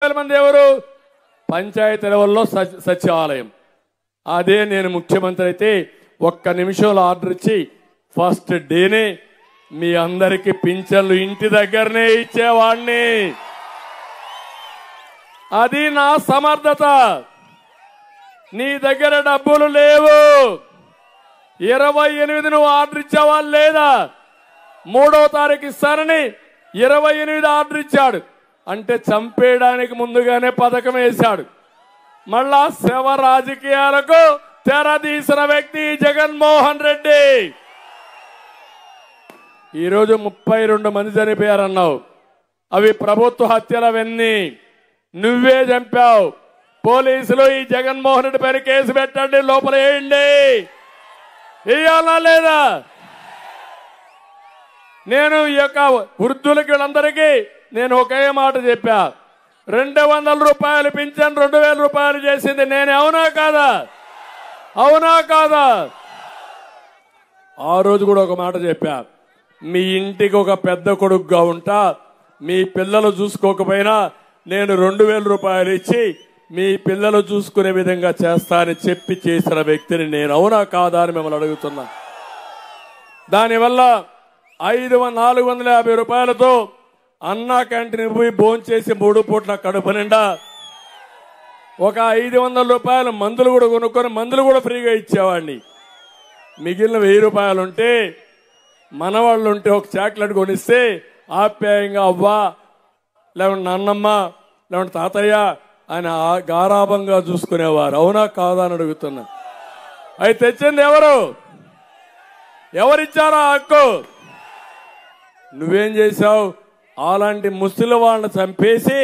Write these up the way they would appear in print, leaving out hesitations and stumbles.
10,000 మంది ఎవరు పంచాయతీ లెవెల్లో సచివాలయం. అదే నేను ముఖ్యమంత్రి అయితే ఒక్క నిమిషంలో ఆర్డర్ ఇచ్చి ఫస్ట్ డేనే మీ అందరికీ పింఛన్లు ఇంటి దగ్గరనే ఇచ్చేవాడిని. అది నా సమర్థత. నీ దగ్గర డబ్బులు లేవు. 28 నువ్వు ఆర్డర్ ఇచ్చావా లేదా? 3వ తారీఖు ఇస్తానని 28 ఆర్డర్ ఇచ్చాడు. అంటే చంపేయడానికి ముందుగానే పథకం వేశాడు. మళ్ళా శవ రాజకీయాలకు తెరదీసిన వ్యక్తి జగన్మోహన్ రెడ్డి. ఈరోజు 32 మంది చనిపోయారన్నావు. అవి ప్రభుత్వ హత్యలవన్నీ నువ్వే చంపావు. పోలీసులు ఈ జగన్మోహన్ రెడ్డి పైన కేసు పెట్టండి, లోపల వేయండి. వేయాలా లేదా? నేను ఈ యొక్క వృద్ధులకి వీళ్ళందరికీ నేను ఒకే మాట చెప్పా. 200 రూపాయలు పింఛన్ 2000 రూపాయలు చేసింది నేను. అవునా కాదా? అవునా కాదా? ఆ రోజు కూడా ఒక మాట చెప్పా. మీ ఇంటికి ఒక పెద్ద కొడుకుగా ఉంటా, మీ పిల్లలు చూసుకోకపోయినా నేను 2000 రూపాయలు ఇచ్చి మీ పిల్లలు చూసుకునే విధంగా చేస్తానని చెప్పి చేసిన వ్యక్తిని నేను. అవునా కాదా అని మిమ్మల్ని అడుగుతున్నా. దానివల్ల 450 రూపాయలతో అన్నా క్యాంటీన్ పోయి భోంచేసి 3 పూట్ల కడుపు నిండా ఒక 500 రూపాయలు మందులు కూడా కొనుక్కొని మందులు కూడా ఫ్రీగా ఇచ్చేవాడిని. మిగిలిన 1000 రూపాయలు ఉంటే మనవాళ్ళు ఉంటే ఒక చాక్లెట్ కొనిస్తే ఆప్యాయంగా అవ్వా లేకుంటే నాన్నమ్మ లేకుంటే తాతయ్య ఆయన గారాభంగా చూసుకునేవారు. అవునా కాదా అని అడుగుతున్నా. అవి తెచ్చింది ఎవరు? ఎవరిచ్చారా హక్కు? నువ్వేం చేశావు? అలాంటి ముసలి వాళ్ళని చంపేసి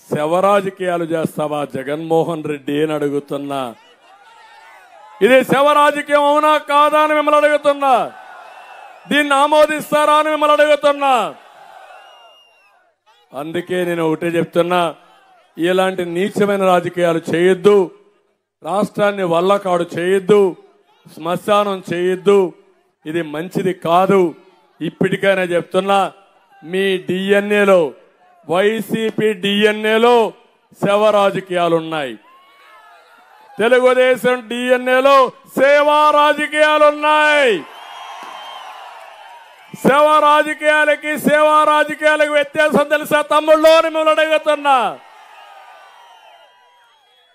శవరాజకీయాలు చేస్తావా జగన్మోహన్ రెడ్డి అని అడుగుతున్నా. ఇది శవరాజకీయం అవునా కాదా అని మిమ్మల్ని అడుగుతున్నా. దీన్ని ఆమోదిస్తారా అని మిమ్మల్ని అడుగుతున్నా. అందుకే నేను ఒకటే చెప్తున్నా, ఇలాంటి నీచమైన రాజకీయాలు చేయొద్దు. రాష్ట్రాన్ని వల్లకాడు చేయొద్దు, శ్మశానం చేయొద్దు. ఇది మంచిది కాదు. ఇప్పటికైనా చెప్తున్నా, మీ డిఎన్ఏలో వైసీపీ డిఎన్ఏలో శవ రాజకీయాలున్నాయి. తెలుగుదేశం డిఎన్ఏలో సేవా రాజకీయాలున్నాయి. శవ రాజకీయాలకి సేవా రాజకీయాలకు వ్యత్యాసం తెలుసా తమ్ముళ్ళు అని మిమ్మల్ని అడుగుతున్నా.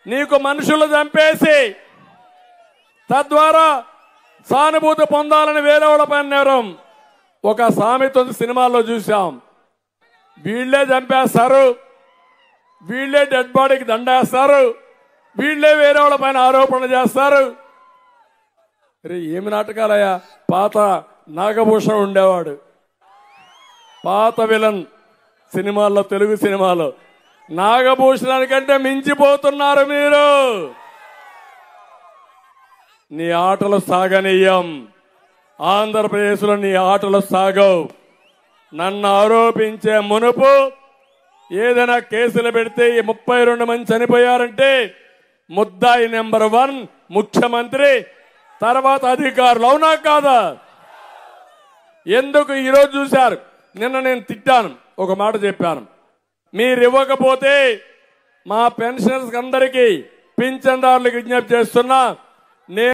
నీకు మనుషులు చంపేసి తద్వారా సానుభూతి పొందాలని వేరే వాళ్ళ పైన నేరం. ఒక సామెత సినిమాల్లో చూసాం. వీళ్లే చంపేస్తారు, వీళ్లే డెడ్ బాడీకి దండేస్తారు, వీళ్లే వేరే వాళ్ళ పైన ఆరోపణలు చేస్తారు. ఏమి నాటకాలయ్యా? పాత నాగభూషణం ఉండేవాడు, పాత విలన్ సినిమాల్లో, తెలుగు సినిమాలో. నాగభూషణానికంటే మించిపోతున్నారు మీరు. నీ ఆటలు సాగనీయం. ఆంధ్రప్రదేశ్లో నీ ఆటలు సాగవు. నన్ను ఆరోపించే మునుపు ఏదైనా కేసులు పెడితే 32 మంది చనిపోయారంటే ముద్దాయి నెంబర్ 1 ముఖ్యమంత్రి, తర్వాత అధికారులు. అవునా కాదా? ఎందుకు ఈరోజు చూశారు? నిన్న నేను తిట్టాను, ఒక మాట చెప్పాను. మీరు ఇవ్వకపోతే మా పెన్షనర్స్ అందరికీ పింఛన్దారులకు విజ్ఞప్తి చేస్తున్నా.